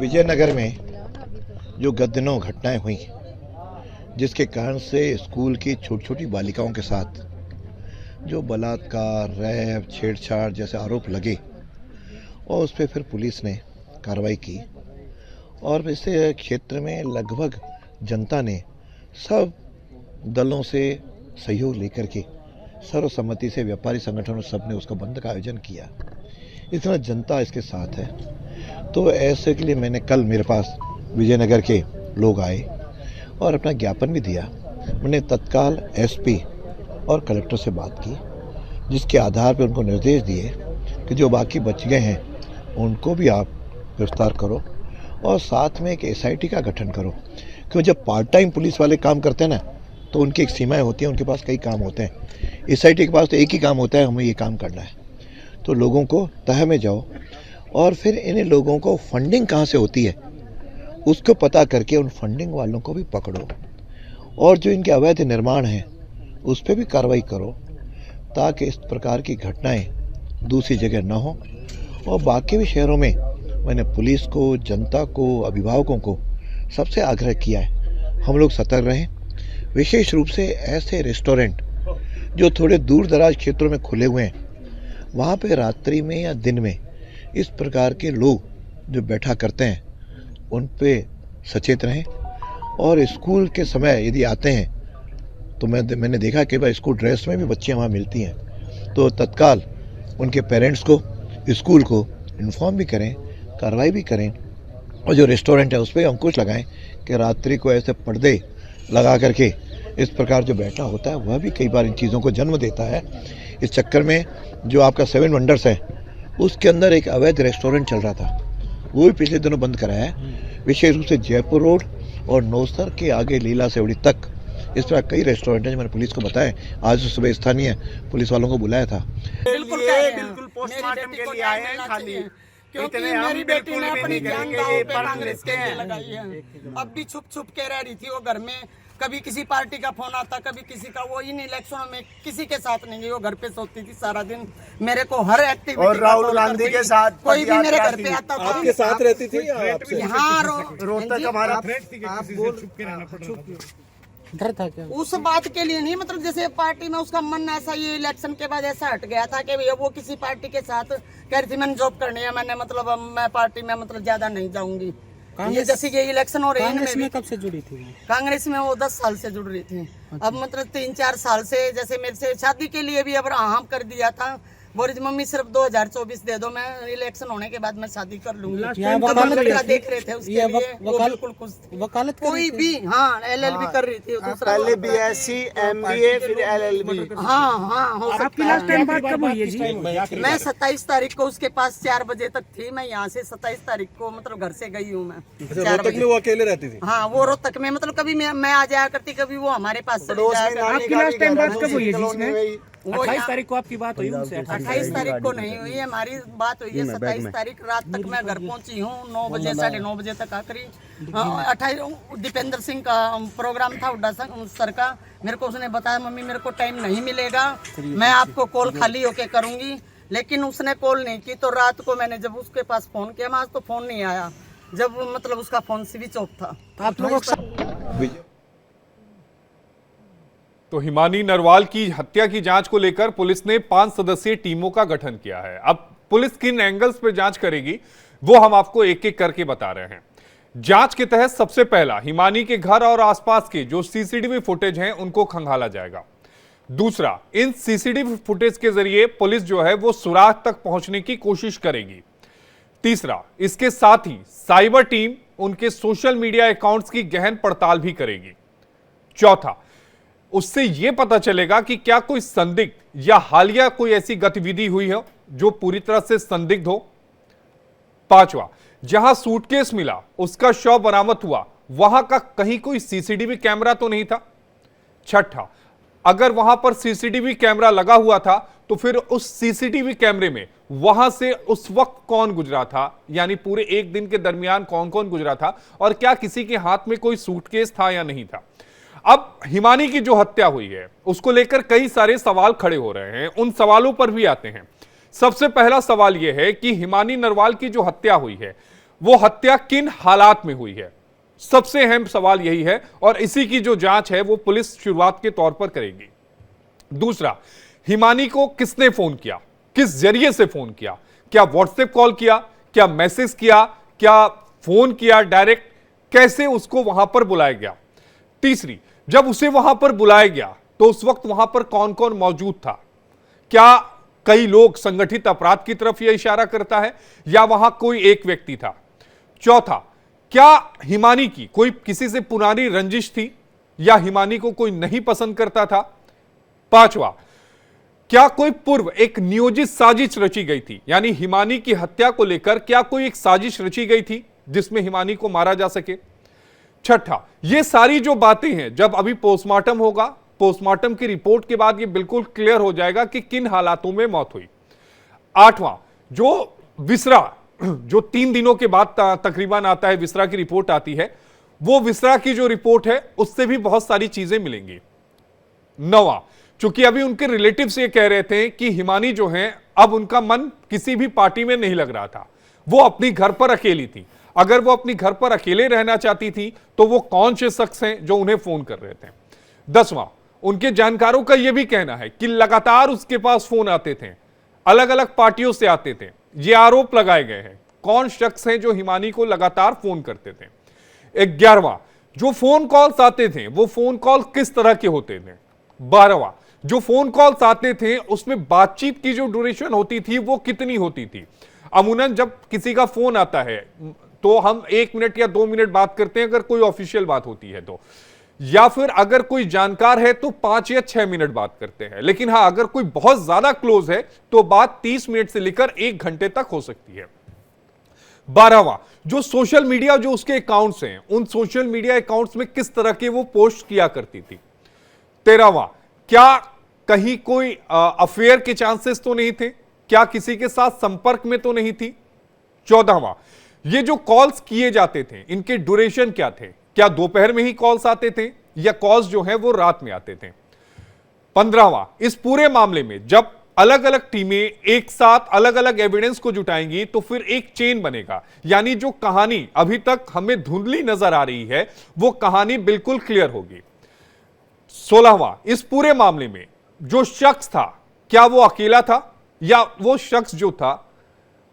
विजयनगर में जो गत दिनों घटनाएं हुई, जिसके कारण से स्कूल की छोटी छोटी बालिकाओं के साथ जो बलात्कार, रेप, छेड़छाड़ जैसे आरोप लगे और उस पर फिर पुलिस ने कार्रवाई की और इससे क्षेत्र में लगभग जनता ने सब दलों से सहयोग लेकर के सर्वसम्मति से व्यापारी संगठनों सब ने उसका बंद का आयोजन किया। इतना जनता इसके साथ है, तो ऐसे के लिए मैंने कल मेरे पास विजयनगर के लोग आए और अपना ज्ञापन भी दिया। मैंने तत्काल एसपी और कलेक्टर से बात की, जिसके आधार पर उनको निर्देश दिए कि जो बाकी बच गए हैं उनको भी आप गिरफ्तार करो और साथ में एक एसआईटी का गठन करो, क्योंकि जब पार्ट टाइम पुलिस वाले काम करते हैं ना तो उनकी एक सीमाएं होती हैं, उनके पास कई काम होते हैं। एसआईटी के पास तो एक ही काम होता है, हमें ये काम करना है। तो लोगों को तह में जाओ और फिर इन लोगों को फंडिंग कहाँ से होती है उसको पता करके उन फंडिंग वालों को भी पकड़ो और जो इनके अवैध निर्माण हैं उस पर भी कार्रवाई करो, ताकि इस प्रकार की घटनाएं दूसरी जगह न हो। और बाकी भी शहरों में मैंने पुलिस को, जनता को, अभिभावकों को सबसे आग्रह किया है हम लोग सतर्क रहें। विशेष रूप से ऐसे रेस्टोरेंट जो थोड़े दूर दराज क्षेत्रों में खुले हुए हैं, वहाँ पे रात्रि में या दिन में इस प्रकार के लोग जो बैठा करते हैं उन पे सचेत रहें। और स्कूल के समय यदि आते हैं तो मैंने देखा कि भाई स्कूल ड्रेस में भी बच्चियाँ वहाँ मिलती हैं, तो तत्काल उनके पेरेंट्स को, स्कूल को इन्फॉर्म भी करें, कार्रवाई भी करें। और जो रेस्टोरेंट है उस पर अंकुश लगाएं कि रात्रि को ऐसे पर्दे लगा करके इस प्रकार जो बैठा होता है वह भी कई बार इन चीज़ों को जन्म देता है। इस चक्कर में जो आपका 7 वंडर्स है उसके अंदर एक अवैध रेस्टोरेंट चल रहा था, वो भी पिछले दिनों बंद कराया है। विशेष रूप से जयपुर रोड और नौसर के आगे लीला सेवड़ी तक इस तरह कई रेस्टोरेंट हैं जो मैंने पुलिस को बताया। आज सुबह स्थानीय पुलिस वालों को बुलाया था। बिल्कुल पोस्टमार्टम के लिए आए हैं खाली, क्योंकि मेरी बेटी ने अपनी जान दांव पे कांग्रेस के लिए लगाई है। अब भी छुप छुप के रह रही थी वो घर में, कभी किसी पार्टी का फोन आता, कभी किसी का। वो इन इलेक्शनों में किसी के साथ नहीं गई, वो घर पे सोती थी सारा दिन। मेरे को हर एक्टिविटी और राहुल गांधी के साथ कोई भी मेरे घर पे आता था। आपके साथ रहती थी? यहाँ रोहतक हमारा डर था क्या? उस बात के लिए नहीं, मतलब जैसे पार्टी में उसका मन ऐसा, ये इलेक्शन के बाद ऐसा हट गया था कि भैया वो किसी पार्टी के साथ कह रही थी मैंने जॉब करनी है, मैंने मतलब अब मैं पार्टी में मतलब ज्यादा नहीं जाऊंगी। ये जैसे ये इलेक्शन हो रही है, कांग्रेस में कब से जुड़ी थी? कांग्रेस में वो 10 साल से जुड़ रही थी। अब मतलब 3-4 साल से, जैसे मेरे से शादी के लिए भी अब हाँ कर दिया था। बोली मम्मी सिर्फ 2024 दे दो, मैं इलेक्शन होने के बाद मैं शादी कर लूंगी। देख रहे थे उसके लिए वो बिल्कुल खुश थी। वकालत कोई भी, हाँ LLB कर रही थी दूसरा, पहले BSc MBA फिर LLB। हाँ हो आपकी लास्ट टाइम बात कब हुई है जी? मैं 27 तारीख को उसके पास 4 बजे तक थी। मैं यहाँ से 27 तारीख को मतलब घर से गई हूँ मैं 4 बजे। वो अकेले रहती थी? हाँ, वो रोहतक में, मतलब कभी मैं आ जाया करती, कभी वो हमारे पास चली जाया करती। आपकी लास्ट टाइम बात कब हुई है जिसमें? 28 तारीख को आपकी बात हुई उनसे? 28 तारीख को नहीं हुई है, हमारी बात हुई है 27 तारीख रात तक। मैं घर पहुंची हूँ 9 बजे, 9:30 बजे तक आखिरी। 28 दीपेंद्र सिंह का प्रोग्राम था हुड्डा सर का। मेरे को उसने बताया मम्मी मेरे को टाइम नहीं मिलेगा, मैं आपको कॉल खाली होके करूंगी, लेकिन उसने कॉल नहीं की। तो रात को मैंने जब उसके पास फोन किया, आज तो फोन नहीं आया, जब मतलब उसका फोन स्विच ऑफ था। आप लोगों तो हिमानी नरवाल की हत्या की जांच को लेकर पुलिस ने 5 सदस्यीय टीमों का गठन किया है। अब पुलिस किन एंगल्स पर जांच करेगी वो हम आपको एक एक करके बता रहे हैं। जांच के तहत सबसे पहला हिमानी के घर और आसपास के जो सीसीटीवी फुटेज हैं उनको खंगाला जाएगा। दूसरा, इन सीसीटीवी फुटेज के जरिए पुलिस जो है वो सुराग तक पहुंचने की कोशिश करेगी। तीसरा, इसके साथ ही साइबर टीम उनके सोशल मीडिया अकाउंट्स की गहन पड़ताल भी करेगी। चौथा, उससे यह पता चलेगा कि क्या कोई संदिग्ध या हालिया कोई ऐसी गतिविधि हुई हो जो पूरी तरह से संदिग्ध हो। पांचवा, जहां सूटकेस मिला उसका शव बरामद हुआ, वहां का कहीं कोई सीसीटीवी कैमरा तो नहीं था। छठा, अगर वहां पर सीसीटीवी कैमरा लगा हुआ था तो फिर उस सीसीटीवी कैमरे में वहां से उस वक्त कौन गुजरा था, यानी पूरे एक दिन के दरमियान कौन कौन गुजरा था, और क्या किसी के हाथ में कोई सूटकेस था या नहीं था। अब हिमानी की जो हत्या हुई है उसको लेकर कई सारे सवाल खड़े हो रहे हैं, उन सवालों पर भी आते हैं। सबसे पहला सवाल यह है कि हिमानी नरवाल की जो हत्या हुई है वो हत्या किन हालात में हुई है, सबसे अहम सवाल यही है और इसी की जो जांच है वो पुलिस शुरुआत के तौर पर करेगी। दूसरा, हिमानी को किसने फोन किया, किस जरिए से फोन किया, क्या व्हाट्सएप कॉल किया, क्या मैसेज किया, क्या फोन किया डायरेक्ट, कैसे उसको वहां पर बुलाया गया। तीसरी, जब उसे वहां पर बुलाया गया तो उस वक्त वहां पर कौन कौन मौजूद था, क्या कई लोग संगठित अपराध की तरफ यह इशारा करता है या वहां कोई एक व्यक्ति था। चौथा, क्या हिमानी की कोई किसी से पुरानी रंजिश थी या हिमानी को कोई नहीं पसंद करता था। पांचवा, क्या कोई पूर्व एक नियोजित साजिश रची गई थी, यानी हिमानी की हत्या को लेकर क्या कोई एक साजिश रची गई थी जिसमें हिमानी को मारा जा सके। छठा, ये सारी जो बातें हैं जब अभी पोस्टमार्टम होगा, पोस्टमार्टम की रिपोर्ट के बाद ये बिल्कुल क्लियर हो जाएगा कि किन हालातों में मौत हुई। आठवां, जो विसरा, जो 3 दिनों के बाद तकरीबन आता है, विसरा की रिपोर्ट आती है, वो विसरा की जो रिपोर्ट है उससे भी बहुत सारी चीजें मिलेंगी। नौवां, चूंकि अभी उनके रिलेटिव्स ये कह रहे थे कि हिमानी जो है अब उनका मन किसी भी पार्टी में नहीं लग रहा था, वो अपनी घर पर अकेली थी। अगर वो अपनी घर पर अकेले रहना चाहती थी तो वो कौन से शख्स हैं जो उन्हें फोन कर रहे थे। 10वां, उनके जानकारों का यह भी कहना है कि लगातार उसके पास फोन आते थे, अलग अलग पार्टियों से आते थे। ये आरोप लगाए गए हैं कौन शख्स हैं जो हिमानी को लगातार फोन करते थे। 11वां, जो फोन कॉल्स आते थे वो फोन कॉल किस तरह के होते थे। 12वां, जो फोन कॉल्स आते थे उसमें बातचीत की जो ड्यूरेशन होती थी वो कितनी होती थी। अमूमन जब किसी का फोन आता है तो हम 1 मिनट या 2 मिनट बात करते हैं अगर कोई ऑफिशियल बात होती है तो, या फिर अगर कोई जानकार है तो 5 या 6 मिनट बात करते हैं। लेकिन हाँ, अगर कोई बहुत ज्यादा क्लोज है तो बात 30 मिनट से लेकर 1 घंटे तक हो सकती है। 12वां, जो सोशल मीडिया जो उसके अकाउंट्स हैं उन सोशल मीडिया अकाउंट्स में किस तरह के वो पोस्ट किया करती थी। 13वां, क्या कहीं कोई अफेयर के चांसेस तो नहीं थे, क्या किसी के साथ संपर्क में तो नहीं थी। 14वां, ये जो कॉल्स किए जाते थे इनके ड्यूरेशन क्या थे, क्या दोपहर में ही कॉल्स आते थे या कॉल्स जो है वो रात में आते थे। 15वां, इस पूरे मामले में जब अलग अलग टीमें एक साथ अलग अलग एविडेंस को जुटाएंगी तो फिर एक चेन बनेगा, यानी जो कहानी अभी तक हमें धुंधली नजर आ रही है वो कहानी बिल्कुल क्लियर होगी। 16वां, इस पूरे मामले में जो शख्स था क्या वो अकेला था या वो शख्स जो था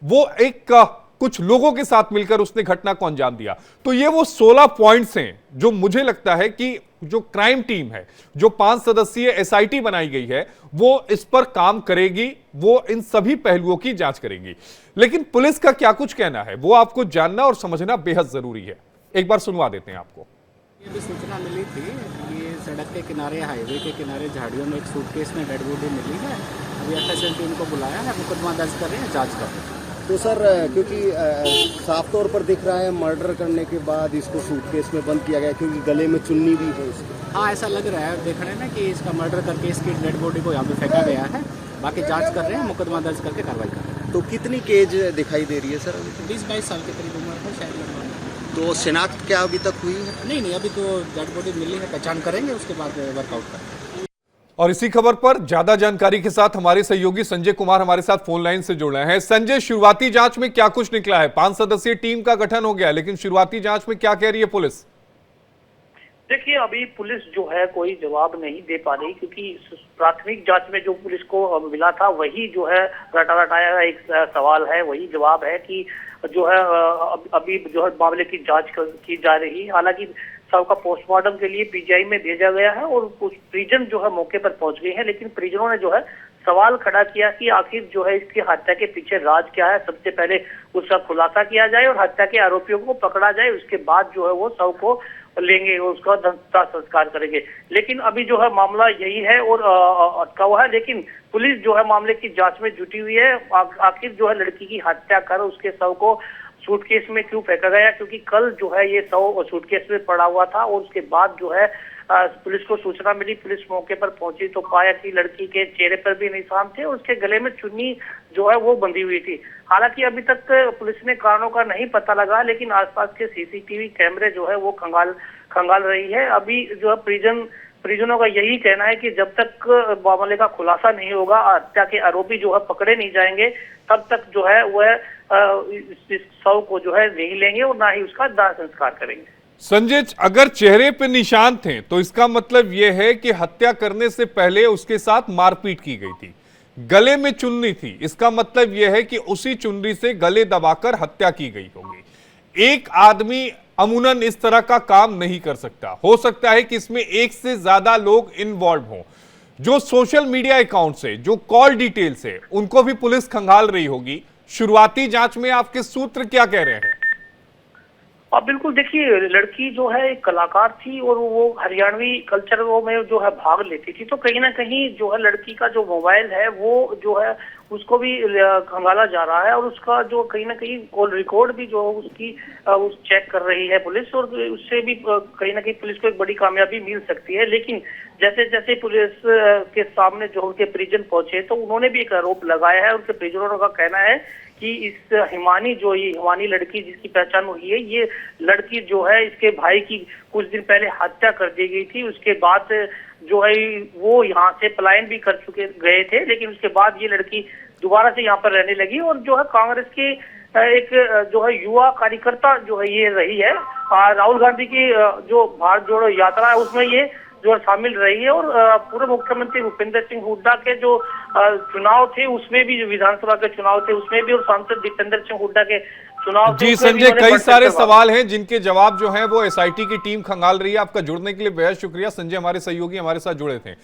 वो एक कुछ लोगों के साथ मिलकर उसने घटना को अंजाम दिया। तो ये वो 16 पॉइंट्स हैं जो मुझे लगता है कि जो क्राइम टीम है, जो 5 सदस्यीय एसआईटी बनाई गई है, वो इस पर काम करेगी, वो इन सभी पहलुओं की जांच करेगी। लेकिन पुलिस का क्या कुछ कहना है वो आपको जानना और समझना बेहद जरूरी है। एक बार सुनवा देते हैं आपको। ये भी सूचना मिली थी, ये सड़क के किनारे, हाईवे के किनारे झाड़ियों में एक सूटकेस में डेड बॉडी मिली है। अभी एफएसएल टीम को बुलाया है, मुकदमा दर्ज कर रहे हैं, जांच कर रहे हैं। तो सर, क्योंकि साफ तौर पर दिख रहा है मर्डर करने के बाद इसको सूटकेस में बंद किया गया, क्योंकि गले में चुन्नी भी है इसकी। हाँ, ऐसा लग रहा है देखने में कि इसका मर्डर करके इसकी डेड बॉडी को यहाँ पे फेंका गया है। बाकी जांच कर रहे हैं, मुकदमा दर्ज करके कार्रवाई कर रहे हैं। तो कितनी केज दिखाई दे रही है सर? 20-22 साल के करीब उम्र है शायद लगभग। तो शिनाख्त क्या अभी तक हुई है? नहीं, अभी तो डेड बॉडी मिली है, पहचान करेंगे, उसके बाद वर्कआउट करेंगे। और इसी खबर पर ज्यादा जानकारी के साथ हमारे सहयोगी संजय कुमार हमारे साथ फोन लाइन से जुड़ रहे हैं। संजय, शुरुआती जांच में क्या कुछ निकला है? 5 सदस्यीय टीम का गठन हो गया, लेकिन शुरुआती जांच में क्या कह रही है पुलिस? देखिए, अभी पुलिस जो है कोई जवाब नहीं दे पा रही, क्योंकि प्राथमिक जांच में जो पुलिस को मिला था वही जो है रटाया एक सवाल है, वही जवाब है कि जो है अभी जो है मामले की जांच की जा रही है। हालांकि शव का पोस्टमार्टम के लिए पीजीआई में भेजा गया है और कुछ परिजन जो है मौके पर पहुंच गए हैं, लेकिन परिजनों ने जो है सवाल खड़ा किया कि आखिर जो है इसकी हत्या के पीछे राज क्या है। सबसे पहले उसका खुलासा किया जाए और हत्या के आरोपियों को पकड़ा जाए, उसके बाद जो है वो शव को लेंगे, उसका अंतिम संस्कार करेंगे। लेकिन अभी जो है मामला यही है और अटका हुआ है। लेकिन पुलिस जो है मामले की जांच में जुटी हुई है। आखिर जो है लड़की की हत्या कर उसके शव को सूटकेस में क्यों फेंका गया, क्योंकि कल जो है ये शव सूटकेस में पड़ा हुआ था और उसके बाद जो है पुलिस को सूचना मिली। पुलिस मौके पर पहुंची तो पाया कि लड़की के चेहरे पर भी निशान थे और उसके गले में चुन्नी जो है वो बंधी हुई थी। हालांकि अभी तक पुलिस ने कारणों का नहीं पता लगा, लेकिन आसपास के सीसीटीवी कैमरे जो है वो खंगाल रही है। अभी जो है परिजनों का यही कहना है कि जब तक मामले का खुलासा नहीं होगा, हत्या के आरोपी जो है पकड़े नहीं जाएंगे, तब तक जो है वह इस शव को जो है नहीं लेंगे और ना ही उसका दाह संस्कार करेंगे। संजय, अगर चेहरे पे निशान थे तो इसका मतलब यह है कि हत्या करने से पहले उसके साथ मारपीट की गई थी। गले में चुन्नी थी, इसका मतलब यह है कि उसी चुन्नी से गले दबाकर हत्या की गई होगी। एक आदमी अमूनन इस तरह का काम नहीं कर सकता। हो सकता है कि इसमें एक से ज्यादा लोग इन्वॉल्व हों। जो सोशल मीडिया अकाउंट से, जो कॉल डिटेल से, उनको भी पुलिस खंगाल रही होगी। शुरुआती जांच में आपके सूत्र क्या कह रहे हैं? अब बिल्कुल देखिए, लड़की जो है एक कलाकार थी और वो हरियाणवी कल्चर में जो है भाग लेती थी, तो कहीं ना कहीं जो है लड़की का जो मोबाइल है वो जो है उसको भी खंगाला जा रहा है और उसका जो कहीं ना कहीं कॉल रिकॉर्ड भी जो उसकी उस चेक कर रही है पुलिस, और उससे भी कहीं ना कहीं पुलिस को एक बड़ी कामयाबी मिल सकती है। लेकिन जैसे जैसे पुलिस के सामने जो उनके परिजन पहुंचे तो उन्होंने भी एक आरोप लगाया है। उनके परिजनों का कहना है कि इस हिमानी लड़की जिसकी पहचान हुई है, ये लड़की जो है इसके भाई की कुछ दिन पहले हत्या कर दी गई थी। उसके बाद जो है वो यहाँ से पलायन भी कर गए थे, लेकिन उसके बाद ये लड़की दोबारा से यहाँ पर रहने लगी और जो है कांग्रेस के एक जो है युवा कार्यकर्ता जो है ये रही है। राहुल गांधी की जो भारत जोड़ो यात्रा है उसमें ये जो शामिल रही है और पूर्व मुख्यमंत्री भूपेंद्र सिंह हुड्डा के जो चुनाव थे उसमें भी, जो विधानसभा के चुनाव थे उसमें भी, और सांसद दीपेंद्र सिंह हुड्डा के चुनाव जी संजय, कई सारे सवाल हैं जिनके जवाब जो है वो एसआईटी की टीम खंगाल रही है। आपका जुड़ने के लिए बेहद शुक्रिया। संजय हमारे सहयोगी हमारे साथ जुड़े थे।